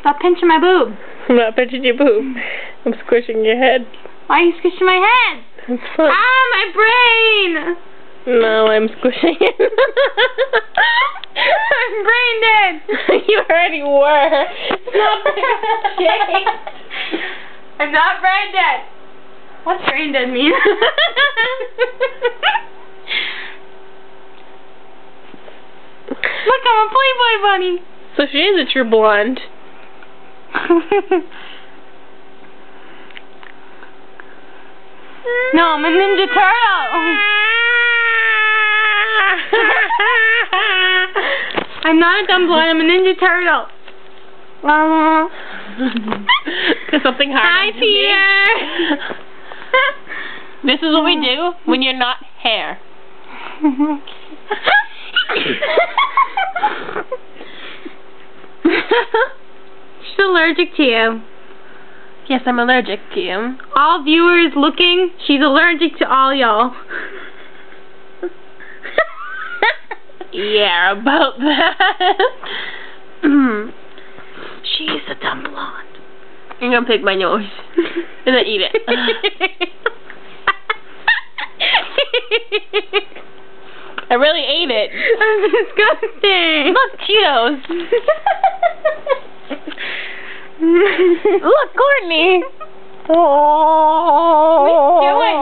Stop pinching my boob. I'm not pinching your boob. I'm squishing your head. Why are you squishing my head? It's fun. Ah, my brain! No, I'm squishing it. I'm brain dead. You already were. Stop shaking. I'm not brain dead. What's brain dead mean? Look, I'm a Playboy bunny. So she is a true blonde. No, I'm a Ninja Turtle. I'm not a dumb blonde, I'm a Ninja Turtle. Cause something hard. Hi, Peter. This is what we do when you're not hair. She's allergic to you. Yes, I'm allergic to you. All viewers looking, she's allergic to all y'all. Yeah, about that. She's a dumb blonde. I'm gonna pick my nose and then eat it. I really ate it. That's disgusting. Look, Cheetos. Look, Courtney. What are you doing?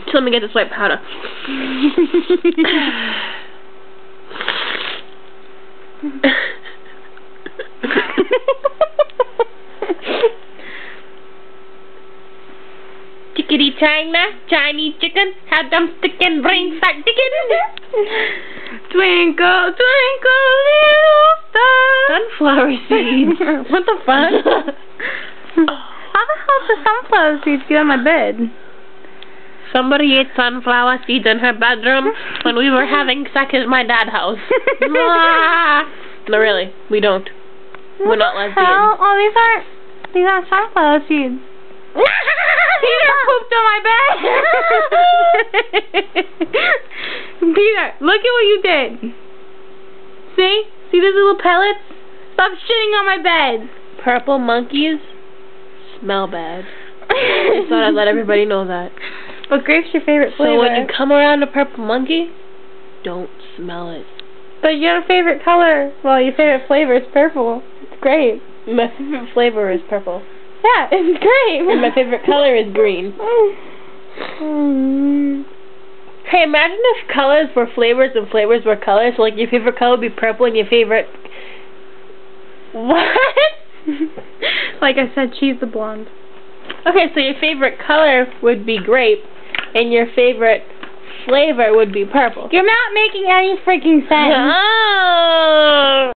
So let me get this white powder. Chickadee China, Chinese chicken, had them sticking, brain start ticking. Twinkle, twinkle, little star. Sunflower seeds. What the fuck? How the hell does sunflower seeds get on my bed? Somebody ate sunflower seeds in her bedroom when we were having sex at my dad's house. No, really, we don't. We're not lesbians. Oh, these aren't sunflower seeds. Peter pooped on my bed. Peter, look at what you did. See? See these little pellets? Stop shitting on my bed. Purple monkeys smell bad. I thought I'd let everybody know that. But grape's your favorite flavor. So when you come around a purple monkey, don't smell it. But your favorite color, well, your favorite flavor is purple. It's grape. My favorite flavor is purple. Yeah, it's grape. And my favorite color is green. Hey, imagine if colors were flavors and flavors were colors. So, like, your favorite color would be purple and your favorite... What? Like I said, she's the blonde. Okay, so your favorite color would be grape and your favorite flavor would be purple. You're not making any freaking sense. Oh.